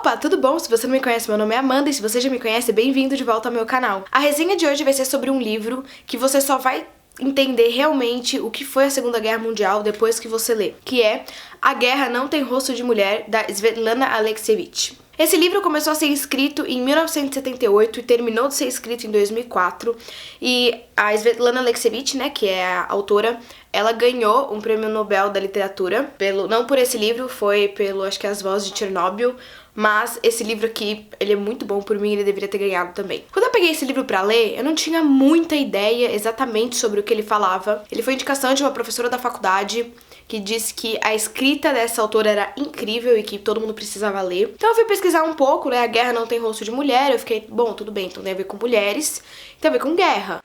Opa, tudo bom? Se você não me conhece, meu nome é Amanda e se você já me conhece, bem-vindo de volta ao meu canal. A resenha de hoje vai ser sobre um livro que você só vai entender realmente o que foi a Segunda Guerra Mundial depois que você lê, que é A Guerra Não Tem Rosto de Mulher, da Svetlana Alexievich. Esse livro começou a ser escrito em 1978 e terminou de ser escrito em 2004. E a Svetlana Alexievich, né, que é a autora, ela ganhou um prêmio Nobel da Literatura, não por esse livro, foi pelo, acho que As Vozes de Chernobyl, mas esse livro aqui, ele é muito bom, por mim ele deveria ter ganhado também. Quando eu peguei esse livro pra ler, eu não tinha muita ideia exatamente sobre o que ele falava. Ele foi indicação de uma professora da faculdade, que disse que a escrita dessa autora era incrível e que todo mundo precisava ler. Então eu fui pesquisar um pouco, né, A Guerra Não Tem Rosto de Mulher, eu fiquei, bom, tudo bem, então tem a ver com mulheres, tem a ver com guerra.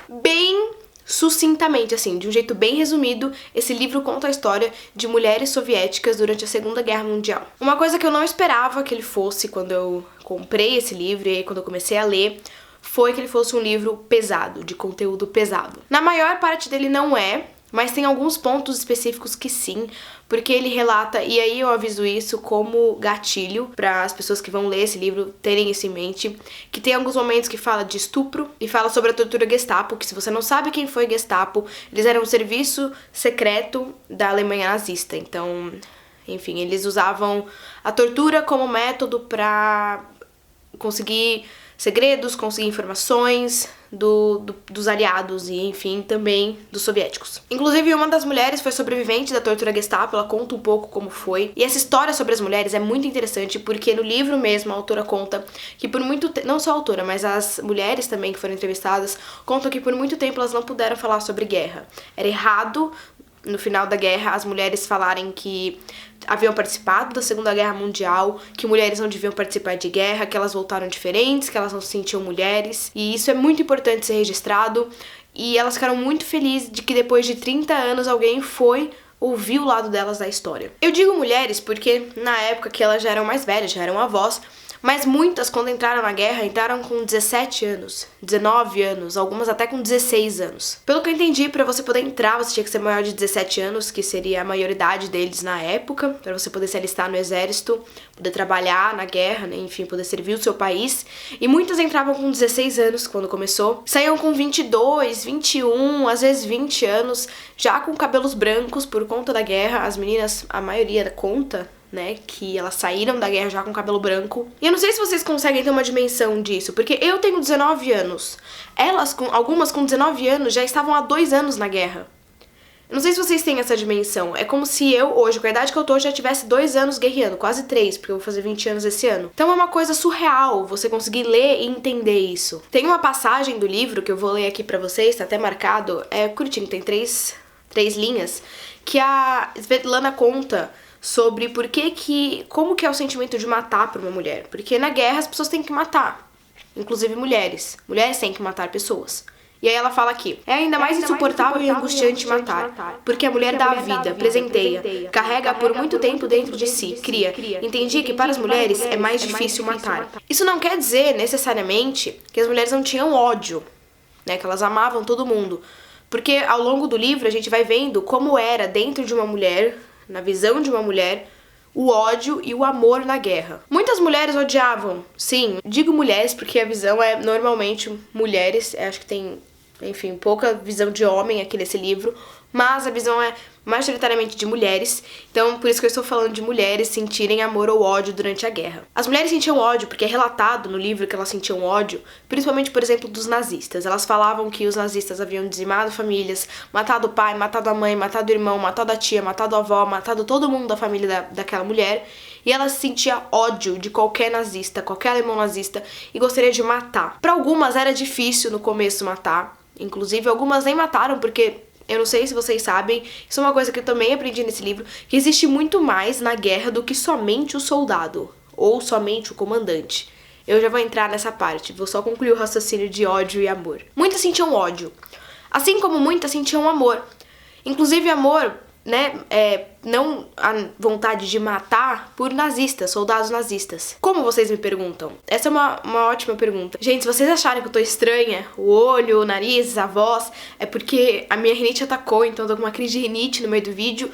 Bem sucintamente, assim, de um jeito bem resumido, esse livro conta a história de mulheres soviéticas durante a Segunda Guerra Mundial. Uma coisa que eu não esperava que ele fosse quando eu comprei esse livro e quando eu comecei a ler, foi que ele fosse um livro pesado, de conteúdo pesado. Na maior parte dele não é, mas tem alguns pontos específicos que sim, porque ele relata, e aí eu aviso isso como gatilho para as pessoas que vão ler esse livro terem isso em mente, que tem alguns momentos que fala de estupro e fala sobre a tortura Gestapo, que se você não sabe quem foi Gestapo, eles eram um serviço secreto da Alemanha nazista. Então, enfim, eles usavam a tortura como método para conseguir segredos, conseguir informações dos aliados e, enfim, também dos soviéticos. Inclusive, uma das mulheres foi sobrevivente da tortura Gestapo, ela conta um pouco como foi. E essa história sobre as mulheres é muito interessante porque no livro mesmo a autora conta que por muito tempo, não só a autora, mas as mulheres também que foram entrevistadas, contam que por muito tempo elas não puderam falar sobre guerra. Era errado, no final da guerra, as mulheres falarem que haviam participado da Segunda Guerra Mundial, que mulheres não deviam participar de guerra, que elas voltaram diferentes, que elas não se sentiam mulheres. E isso é muito importante ser registrado. E elas ficaram muito felizes de que depois de 30 anos alguém foi ouvir o lado delas da história. Eu digo mulheres porque na época que elas já eram mais velhas, já eram avós, mas muitas, quando entraram na guerra, entraram com 17 anos, 19 anos, algumas até com 16 anos. Pelo que eu entendi, para você poder entrar, você tinha que ser maior de 17 anos, que seria a maioridade deles na época, para você poder se alistar no exército, poder trabalhar na guerra, né? Enfim, poder servir o seu país. E muitas entravam com 16 anos quando começou, saíam com 22, 21, às vezes 20 anos, já com cabelos brancos por conta da guerra. As meninas, a maioria conta, né, que elas saíram da guerra já com cabelo branco. E eu não sei se vocês conseguem ter uma dimensão disso, porque eu tenho 19 anos. Algumas com 19 anos já estavam há 2 anos na guerra. Eu não sei se vocês têm essa dimensão. É como se eu, hoje, com a idade que eu tô, já tivesse 2 anos guerreando, quase 3, porque eu vou fazer 20 anos esse ano. Então é uma coisa surreal você conseguir ler e entender isso. Tem uma passagem do livro que eu vou ler aqui pra vocês, tá até marcado, é curtinho, tem três linhas, que a Svetlana conta sobre como que é o sentimento de matar pra uma mulher. Porque na guerra as pessoas têm que matar, inclusive mulheres. Mulheres têm que matar pessoas. E aí ela fala aqui, é ainda mais insuportável e angustiante matar, porque a mulher dá a vida, presenteia, carrega por muito tempo dentro de si, cria. Entendi que para as mulheres é mais difícil matar. Isso não quer dizer necessariamente que as mulheres não tinham ódio, né, que elas amavam todo mundo. Porque ao longo do livro a gente vai vendo como era dentro de uma mulher, na visão de uma mulher, o ódio e o amor na guerra. Muitas mulheres odiavam, sim, digo mulheres porque a visão é normalmente mulheres, acho que tem, enfim, pouca visão de homem aqui nesse livro, mas a visão é majoritariamente de mulheres, então por isso que eu estou falando de mulheres sentirem amor ou ódio durante a guerra. As mulheres sentiam ódio porque é relatado no livro que elas sentiam ódio, principalmente, por exemplo, dos nazistas. Elas falavam que os nazistas haviam dizimado famílias, matado o pai, matado a mãe, matado o irmão, matado a tia, matado a avó, matado todo mundo da família daquela mulher, e ela sentia ódio de qualquer nazista, qualquer alemão nazista, e gostaria de matar. Para algumas era difícil no começo matar, inclusive algumas nem mataram porque eu não sei se vocês sabem, isso é uma coisa que eu também aprendi nesse livro, que existe muito mais na guerra do que somente o soldado, ou somente o comandante. Eu já vou entrar nessa parte, vou só concluir o raciocínio de ódio e amor. Muitas sentiam ódio, assim como muitas sentiam amor. Inclusive amor, né, não a vontade de matar por nazistas, soldados nazistas. Como vocês me perguntam? Essa é uma ótima pergunta. Gente, se vocês acharem que eu tô estranha, o olho, o nariz, a voz, é porque a minha rinite atacou, então eu tô com uma crise de rinite no meio do vídeo.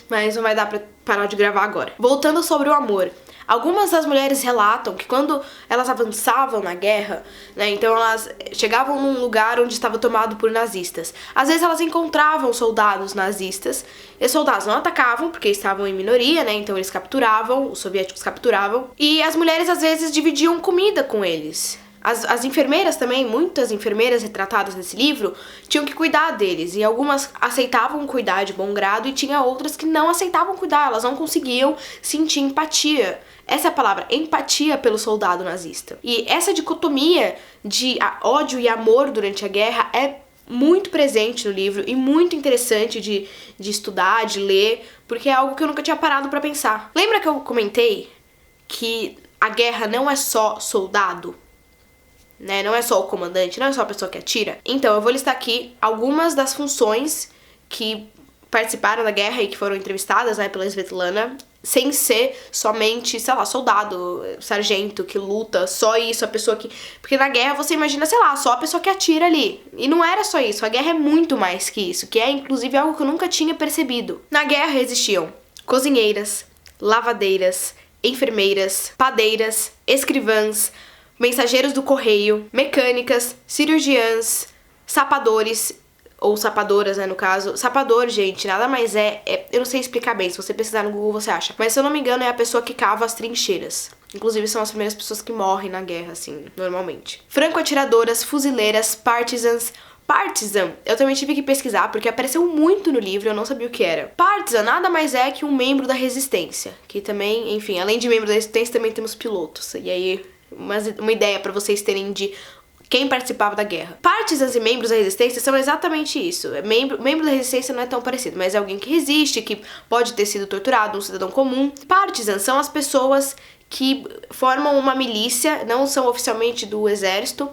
mas não vai dar pra parar de gravar agora. Voltando sobre o amor. Algumas das mulheres relatam que quando elas avançavam na guerra, né, então elas chegavam num lugar onde estava tomado por nazistas. Às vezes elas encontravam soldados nazistas, e os soldados não atacavam porque estavam em minoria, né, então eles capturavam, os soviéticos capturavam, e as mulheres às vezes dividiam comida com eles. As enfermeiras também, muitas enfermeiras retratadas nesse livro, tinham que cuidar deles. E algumas aceitavam cuidar de bom grado e tinha outras que não aceitavam cuidar. Elas não conseguiam sentir empatia. Essa é a palavra, empatia pelo soldado nazista. E essa dicotomia de ódio e amor durante a guerra é muito presente no livro e muito interessante de estudar, de ler, porque é algo que eu nunca tinha parado pra pensar. Lembra que eu comentei que a guerra não é só soldado? Né? Não é só o comandante, não é só a pessoa que atira. Então, eu vou listar aqui algumas das funções que participaram da guerra e que foram entrevistadas, né, pela Svetlana, sem ser somente, sei lá, soldado, sargento que luta, só isso, a pessoa que... Porque na guerra você imagina, sei lá, só a pessoa que atira ali. E não era só isso, a guerra é muito mais que isso, que é inclusive algo que eu nunca tinha percebido. Na guerra existiam cozinheiras, lavadeiras, enfermeiras, padeiras, escrivãs, mensageiros do correio, mecânicas, cirurgiãs, sapadores, ou sapadoras, né, no caso. Sapador, gente, nada mais eu não sei explicar bem, se você pesquisar no Google você acha. Mas se eu não me engano é a pessoa que cava as trincheiras. Inclusive são as primeiras pessoas que morrem na guerra, assim, normalmente. Franco-atiradoras, fuzileiras, partisans. Partisan, eu também tive que pesquisar porque apareceu muito no livro, eu não sabia o que era. Partisan nada mais é que um membro da resistência, que também, enfim, além de membro da resistência também temos pilotos. E aí, uma ideia pra vocês terem de quem participava da guerra. Partisans e membros da resistência são exatamente isso. Membro da resistência não é tão parecido, mas é alguém que resiste, que pode ter sido torturado, um cidadão comum. Partisans são as pessoas que formam uma milícia, não são oficialmente do exército.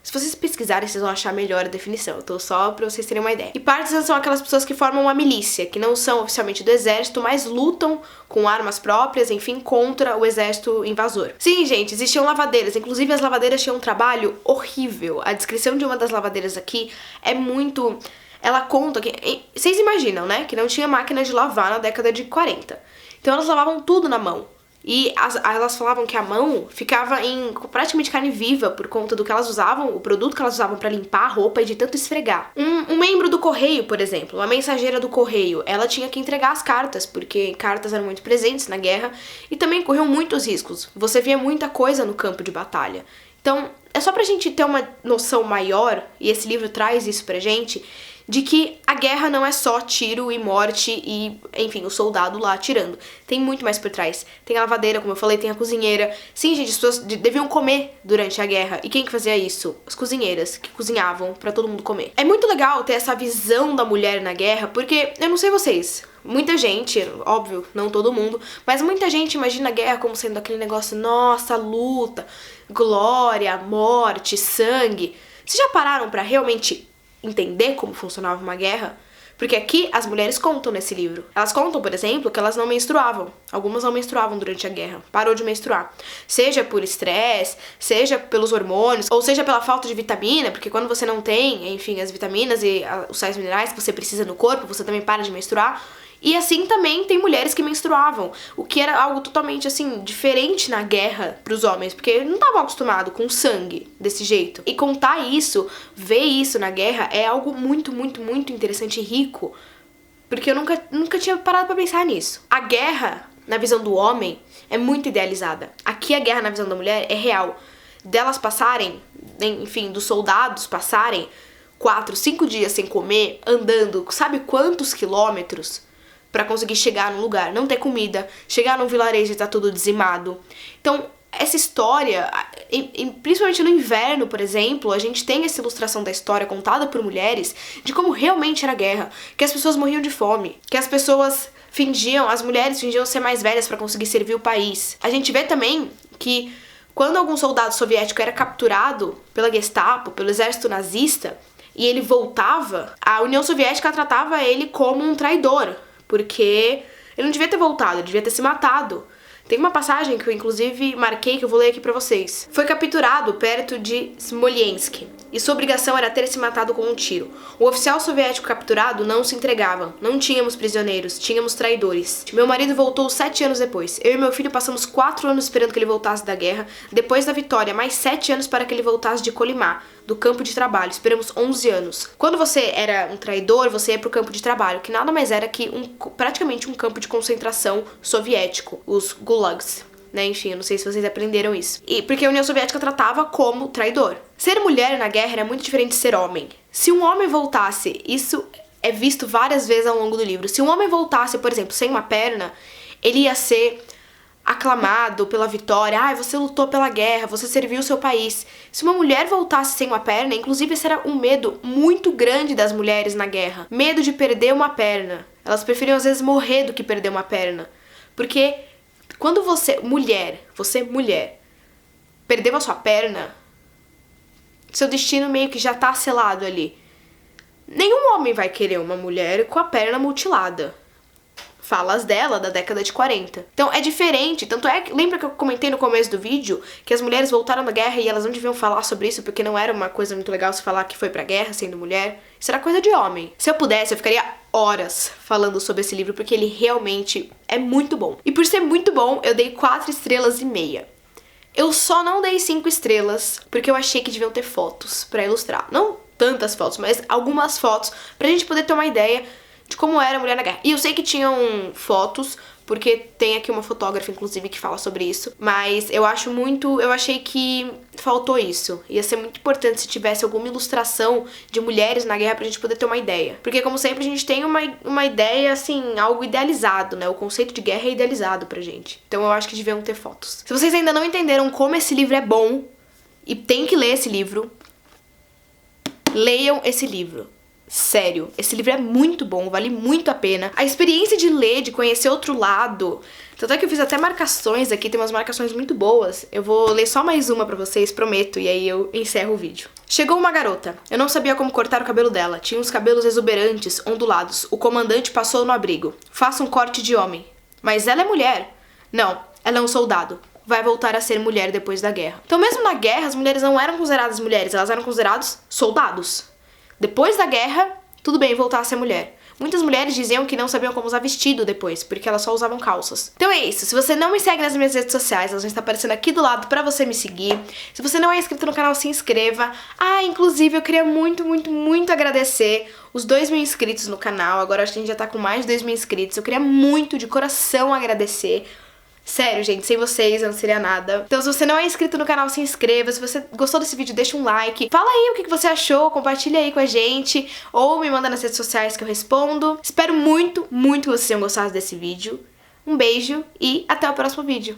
Se vocês pesquisarem, vocês vão achar melhor a definição. Eu tô só pra vocês terem uma ideia. E partisans são aquelas pessoas que formam uma milícia, que não são oficialmente do exército, mas lutam com armas próprias, enfim, contra o exército invasor. Sim, gente, existiam lavadeiras. Inclusive, as lavadeiras tinham um trabalho horrível. A descrição de uma das lavadeiras aqui é muito... Ela conta que... Vocês imaginam, né? Que não tinha máquina de lavar na década de 40. Então, elas lavavam tudo na mão. E elas falavam que a mão ficava em praticamente carne viva por conta do que elas usavam, o produto que elas usavam pra limpar a roupa e de tanto esfregar. Um membro do correio, por exemplo, uma mensageira do correio, ela tinha que entregar as cartas, porque cartas eram muito presentes na guerra e também corriam muitos riscos. Você via muita coisa no campo de batalha. Então, é só pra gente ter uma noção maior, e esse livro traz isso pra gente, de que a guerra não é só tiro e morte e, enfim, o soldado lá atirando. Tem muito mais por trás. Tem a lavadeira, como eu falei, tem a cozinheira. Sim, gente, as pessoas deviam comer durante a guerra. E quem que fazia isso? As cozinheiras, que cozinhavam pra todo mundo comer. É muito legal ter essa visão da mulher na guerra, porque, eu não sei vocês, muita gente, óbvio, não todo mundo, mas muita gente imagina a guerra como sendo aquele negócio, nossa, luta, glória, morte, sangue. Vocês já pararam pra realmente entender como funcionava uma guerra? Porque aqui as mulheres contam nesse livro. Elas contam, por exemplo, que elas não menstruavam. Algumas não menstruavam durante a guerra. Parou de menstruar. Seja por estresse, seja pelos hormônios, ou seja pela falta de vitamina, porque quando você não tem, enfim, as vitaminas e os sais minerais que você precisa no corpo, você também para de menstruar. E assim também tem mulheres que menstruavam, o que era algo totalmente, assim, diferente na guerra pros homens, porque não estavam acostumados com sangue desse jeito. E contar isso, ver isso na guerra, é algo muito, muito, muito interessante e rico, porque eu nunca tinha parado pra pensar nisso. A guerra, na visão do homem, é muito idealizada. Aqui a guerra, na visão da mulher, é real. Delas passarem, enfim, dos soldados passarem 4, 5 dias sem comer, andando, sabe quantos quilômetros? Pra conseguir chegar num lugar, não ter comida, chegar num vilarejo e tá tudo dizimado. Então, essa história, principalmente no inverno, por exemplo, a gente tem essa ilustração da história contada por mulheres de como realmente era a guerra, que as pessoas morriam de fome, que as pessoas as mulheres fingiam ser mais velhas pra conseguir servir o país. A gente vê também que quando algum soldado soviético era capturado pela Gestapo, pelo exército nazista, e ele voltava, a União Soviética tratava ele como um traidor, porque ele não devia ter voltado, ele devia ter se matado. Tem uma passagem que eu inclusive marquei, que eu vou ler aqui pra vocês. Foi capturado perto de Smolensk. e sua obrigação era ter se matado com um tiro. O oficial soviético capturado não se entregava. Não tínhamos prisioneiros, tínhamos traidores. Meu marido voltou 7 anos depois. Eu e meu filho passamos 4 anos esperando que ele voltasse da guerra. Depois da vitória, mais 7 anos para que ele voltasse de Kolimá, do campo de trabalho. Esperamos 11 anos. Quando você era um traidor, você ia pro campo de trabalho, que nada mais era que praticamente um campo de concentração soviético, os gulags. Né? Enfim, eu não sei se vocês aprenderam isso. E porque a União Soviética tratava como traidor. Ser mulher na guerra era muito diferente de ser homem. Se um homem voltasse, isso é visto várias vezes ao longo do livro. Se um homem voltasse, por exemplo, sem uma perna, ele ia ser aclamado pela vitória. Ah, você lutou pela guerra, você serviu o seu país. Se uma mulher voltasse sem uma perna, inclusive esse era um medo muito grande das mulheres na guerra. Medo de perder uma perna. Elas preferiam às vezes morrer do que perder uma perna. Porque quando você mulher, perdeu a sua perna, seu destino meio que já tá selado ali. Nenhum homem vai querer uma mulher com a perna mutilada. Falas dela da década de 40. Então é diferente, tanto é que, lembra que eu comentei no começo do vídeo que as mulheres voltaram da guerra e elas não deviam falar sobre isso porque não era uma coisa muito legal se falar que foi pra guerra sendo mulher? Isso era coisa de homem. Se eu pudesse, eu ficaria horas falando sobre esse livro porque ele realmente é muito bom. E por ser muito bom, eu dei 4,5 estrelas. Eu só não dei 5 estrelas porque eu achei que deviam ter fotos pra ilustrar. Não tantas fotos, mas algumas fotos pra gente poder ter uma ideia de como era a mulher na guerra. E eu sei que tinham fotos, porque tem aqui uma fotógrafa, inclusive, que fala sobre isso. Mas eu achei que faltou isso. Ia ser muito importante se tivesse alguma ilustração de mulheres na guerra pra gente poder ter uma ideia. Porque, como sempre, a gente tem uma ideia, assim, algo idealizado, né? O conceito de guerra é idealizado pra gente. Então eu acho que deviam ter fotos. Se vocês ainda não entenderam como esse livro é bom, e tem que ler esse livro, leiam esse livro. Sério, esse livro é muito bom, vale muito a pena. A experiência de ler, de conhecer outro lado. Tanto é que eu fiz até marcações aqui, tem umas marcações muito boas. Eu vou ler só mais uma pra vocês, prometo, e aí eu encerro o vídeo. Chegou uma garota. Eu não sabia como cortar o cabelo dela. Tinha uns cabelos exuberantes, ondulados. O comandante passou no abrigo. Faça um corte de homem. Mas ela é mulher. Não, ela é um soldado. Vai voltar a ser mulher depois da guerra. Então mesmo na guerra, as mulheres não eram consideradas mulheres, elas eram consideradas soldados. Depois da guerra, tudo bem voltar a ser mulher. Muitas mulheres diziam que não sabiam como usar vestido depois, porque elas só usavam calças. Então é isso, se você não me segue nas minhas redes sociais, elas vão estar aparecendo aqui do lado pra você me seguir. Se você não é inscrito no canal, se inscreva. Ah, inclusive eu queria muito, muito, muito agradecer os 2.000 inscritos no canal. Agora acho que a gente já tá com mais de 2.000 inscritos. Eu queria muito, de coração, agradecer. Sério, gente, sem vocês eu não seria nada. Então se você não é inscrito no canal, se inscreva. Se você gostou desse vídeo, deixa um like. Fala aí o que você achou, compartilha aí com a gente. Ou me manda nas redes sociais que eu respondo. Espero muito, muito que vocês tenham gostado desse vídeo. Um beijo e até o próximo vídeo.